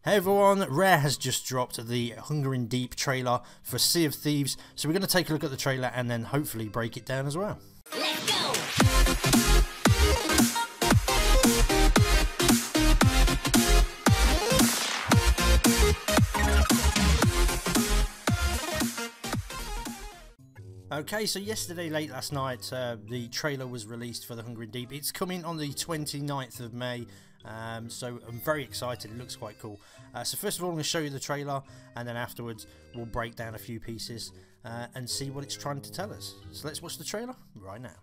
Hey everyone, Rare has just dropped the Hunger in Deep trailer for Sea of Thieves, so we're going to take a look at the trailer and then hopefully break it down as well. Let's go! Okay, so yesterday late last night the trailer was released for the Hunger in Deep. It's coming on the 29th of May, so I'm very excited. It looks quite cool. So first of all I'm going to show you the trailer, and then afterwards we'll break down a few pieces and see what it's trying to tell us. So let's watch the trailer right now.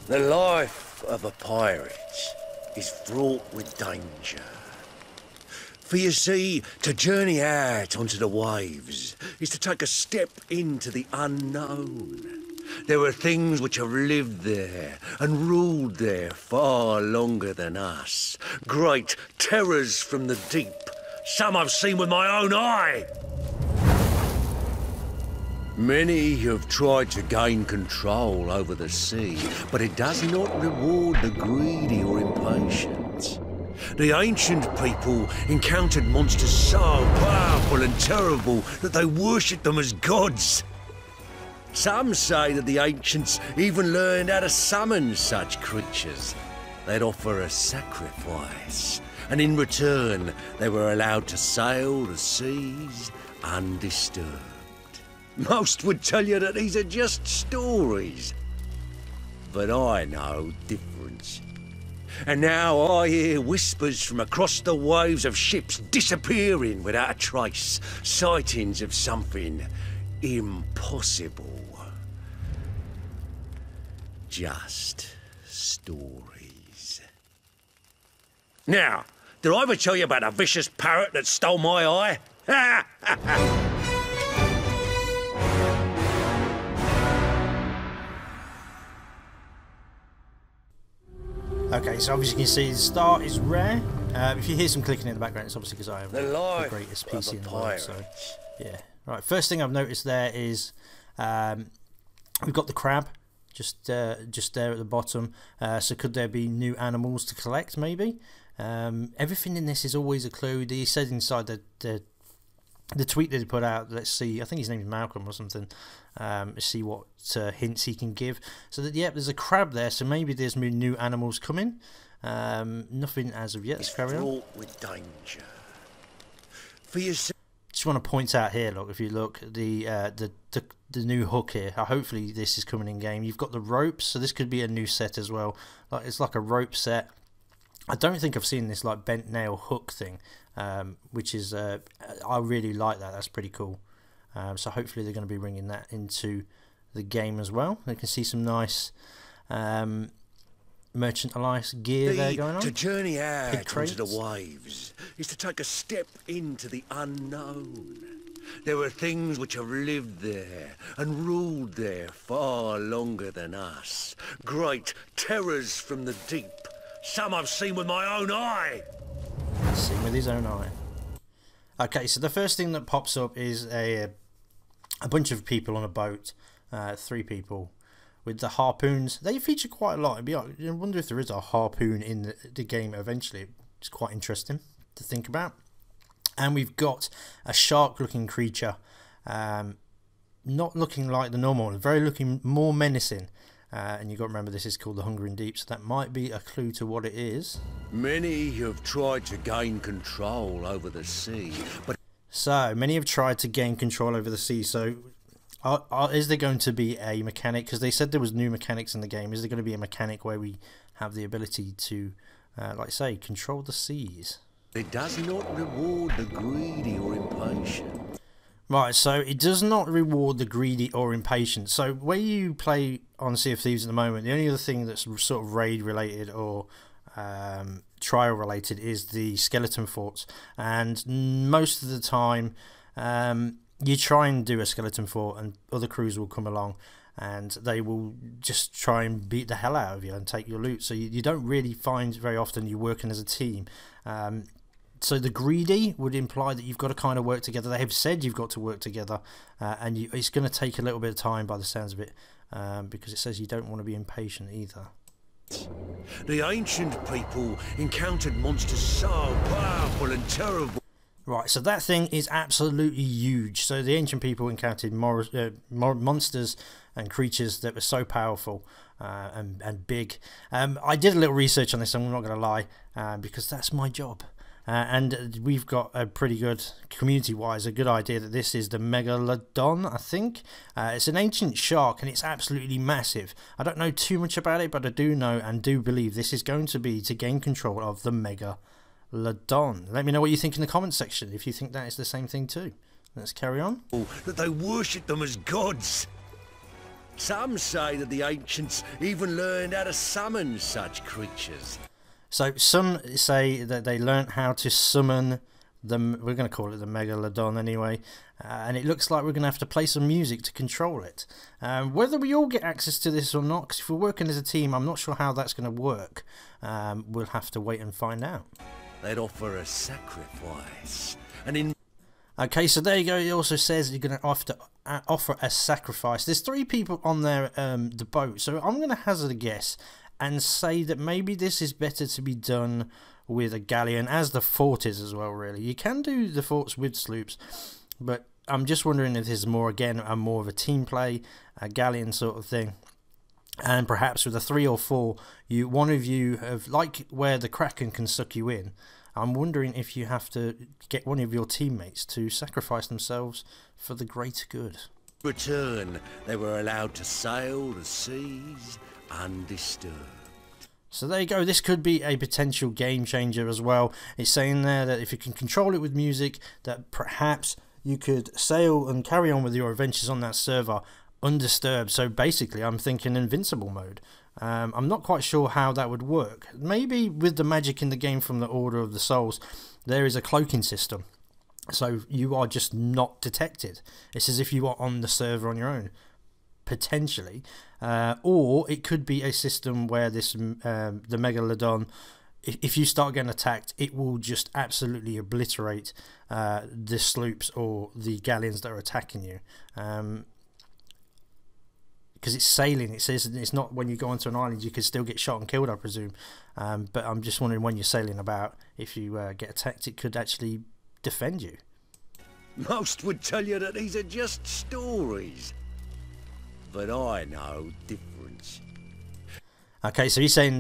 The life of a pirate is fraught with danger. For you see, to journey out onto the waves is to take a step into the unknown. There are things which have lived there and ruled there far longer than us. Great terrors from the deep, some I've seen with my own eye. Many have tried to gain control over the sea, but it does not reward the greedy or impatient. The ancient people encountered monsters so powerful and terrible that they worshipped them as gods. Some say that the ancients even learned how to summon such creatures. They'd offer a sacrifice, and in return they were allowed to sail the seas undisturbed. Most would tell you that these are just stories, but I know different. And now I hear whispers from across the waves of ships disappearing without a trace, sightings of something impossible. Just stories. Now, did I ever tell you about a vicious parrot that stole my eye? Okay, so obviously you can see the start is Rare. If you hear some clicking in the background, it's obviously because I have the greatest PC in the world. So, yeah. Right. First thing I've noticed there is we've got the crab just there at the bottom. So could there be new animals to collect? Maybe. Everything in this is always a clue. He said inside the tweet that he put out, let's see, I think his name is Malcolm or something, let's see what hints he can give. So that, yep, there's a crab there, so maybe there's new animals coming. Nothing as of yet. Let's carry on. Fraught with danger. For yourself. Just want to point out here, look, if you look, the new hook here, hopefully this is coming in game. You've got the ropes, so this could be a new set as well. Like, it's like a rope set. I don't think I've seen this like bent nail hook thing, which is I really like that. That's pretty cool. So hopefully they're going to be bringing that into the game as well. You can see some nice Merchant Alliance gear there going on. To journey out onto the waves is to take a step into the unknown. There are things which have lived there and ruled there far longer than us. Great terrors from the deep. Some I've seen with my own eye. Seen with his own eye. Okay, so the first thing that pops up is a bunch of people on a boat, 3 people with the harpoons. They feature quite a lot. I wonder if there is a harpoon in the game eventually. It's quite interesting to think about. And we've got a shark-looking creature, not looking like the normal one, looking more menacing. And you've got to remember this is called the Hunger in Deep, so that might be a clue to what it is. Many have tried to gain control over the sea, but... So, many have tried to gain control over the sea, so is there going to be a mechanic? Because they said there was new mechanics in the game. Is there going to be a mechanic where we have the ability to, like I say, control the seas? It does not reward the greedy or impatient. Right, so it does not reward the greedy or impatient. So where you play on Sea of Thieves at the moment, the only other thing that's sort of raid related or trial related is the skeleton forts. And most of the time you try and do a skeleton fort and other crews will come along and they will just try and beat the hell out of you and take your loot. So you don't really find very often you're working as a team. So the greedy would imply that you've got to kind of work together. They have said you've got to work together, and it's going to take a little bit of time by the sounds of it, because it says you don't want to be impatient either. The ancient people encountered monsters so powerful and terrible. Right, so that thing is absolutely huge. So the ancient people encountered monsters and creatures that were so powerful and big. I did a little research on this, I'm not going to lie, because that's my job. And we've got a pretty good, community-wise, a good idea that this is the Megalodon, I think. It's an ancient shark and it's absolutely massive. I don't know too much about it, but I do know and do believe this is going to be to gain control of the Megalodon. Let me know what you think in the comments section, if you think that is the same thing too. Let's carry on. That they worship them as gods. Some say that the ancients even learned how to summon such creatures. So some say that they learnt how to summon them. We're going to call it the Megalodon anyway, and it looks like we're going to have to play some music to control it. Whether we all get access to this or not, because if we're working as a team, I'm not sure how that's going to work. We'll have to wait and find out. They'd offer a sacrifice, and in okay, so there you go. It also says you're going to have to offer a sacrifice. There's 3 people on there, the boat, so I'm going to hazard a guess and say that maybe this is better to be done with a galleon, as the fort is as well, really. You can do the forts with sloops, but I'm just wondering if this is more, again, more of a team play, a galleon sort of thing. And perhaps with a 3 or 4, one of you have, like where the Kraken can suck you in, I'm wondering if you have to get one of your teammates to sacrifice themselves for the greater good. Return, they were allowed to sail the seas undisturbed. So there you go, this could be a potential game changer as well. It's saying there that if you can control it with music, that perhaps you could sail and carry on with your adventures on that server undisturbed. So basically I'm thinking invincible mode. I'm not quite sure how that would work. Maybe with the magic in the game from the Order of the Souls, there is a cloaking system, so you are just not detected. It's as if you are on the server on your own, potentially. Or it could be a system where this the Megalodon, if you start getting attacked, it will just absolutely obliterate the sloops or the galleons that are attacking you. Because it's sailing, it says it's not when you go onto an island you can still get shot and killed, I presume. But I'm just wondering, when you're sailing about, if you get attacked, it could actually defend you. Most would tell you that these are just stories, but I know difference. Okay, so he's saying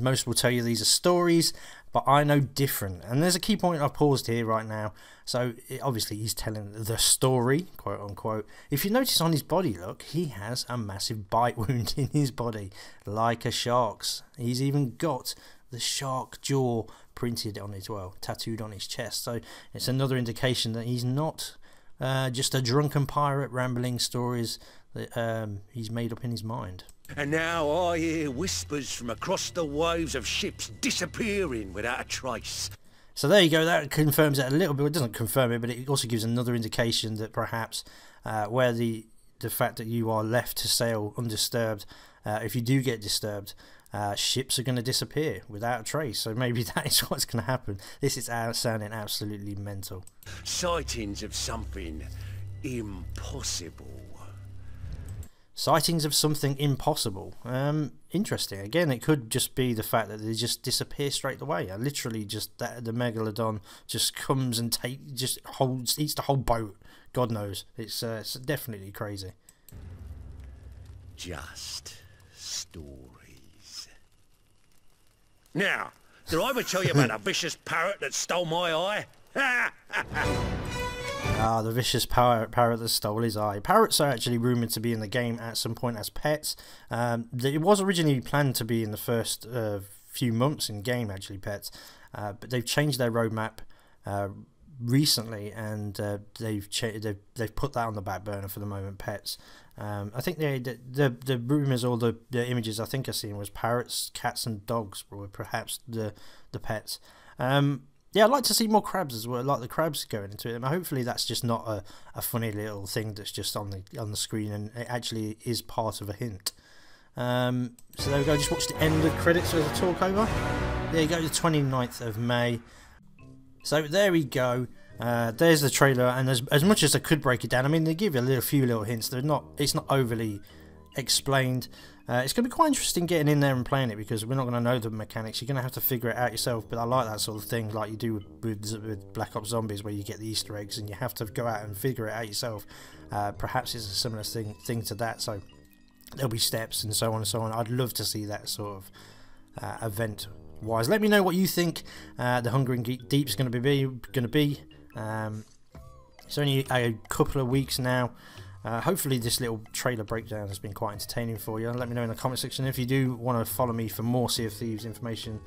most will tell you these are stories, but I know different. And there's a key point I've paused here right now. So obviously he's telling the story, quote unquote. If you notice on his body, look, he has a massive bite wound in his body, like a shark's. He's even got the shark jaw printed on it, well, tattooed on his chest. So it's another indication that he's not just a drunken pirate rambling stories that he's made up in his mind. And now I hear whispers from across the waves of ships disappearing without a trace. So there you go, that confirms it a little bit. It doesn't confirm it, but it also gives another indication that perhaps where the fact that you are left to sail undisturbed, if you do get disturbed, ships are going to disappear without a trace. So maybe that is what's going to happen. This is sounding absolutely mental. Sightings of something impossible. Sightings of something impossible. Interesting. Again, it could just be the fact that they just disappear straight away. Literally, just that the Megalodon just comes and eats the whole boat. God knows. It's definitely crazy. Just stories. Now, did I ever tell you about a vicious parrot that stole my eye? Ah, the vicious parrot that stole his eye. Parrots are actually rumoured to be in the game at some point as pets. It was originally planned to be in the first few months in game, actually, pets. But they've changed their roadmap recently, and they've put that on the back burner for the moment, pets. I think the rumours or the images I think I've seen was parrots, cats and dogs were perhaps the pets. Yeah, I'd like to see more crabs as well, like the crabs going into it. Hopefully that's just not a funny little thing that's just on the screen, and it actually is part of a hint. So there we go, just watch the end of the credits as I talk over. There you go, the 29th of May. So there we go. There's the trailer, and as much as I could break it down, I mean, they give you a few little hints. It's not overly explained. It's going to be quite interesting getting in there and playing it, because we're not going to know the mechanics. You're going to have to figure it out yourself, but I like that sort of thing, like you do with Black Ops Zombies, where you get the Easter eggs and you have to go out and figure it out yourself. Perhaps it's a similar thing to that, so there'll be steps and so on and so on. I'd love to see that sort of event wise. Let me know what you think the Hungering Deep is going to be. It's only a couple of weeks now. Hopefully this little trailer breakdown has been quite entertaining for you. Let me know in the comment section. If you do want to follow me for more Sea of Thieves information,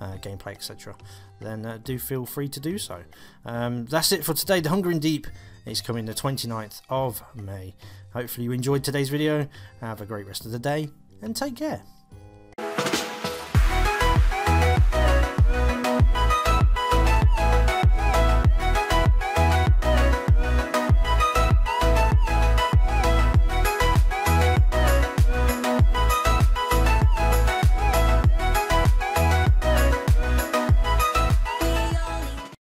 gameplay, etc., then do feel free to do so. That's it for today. The Hungering Deep is coming the 29th of May. Hopefully you enjoyed today's video. Have a great rest of the day and take care.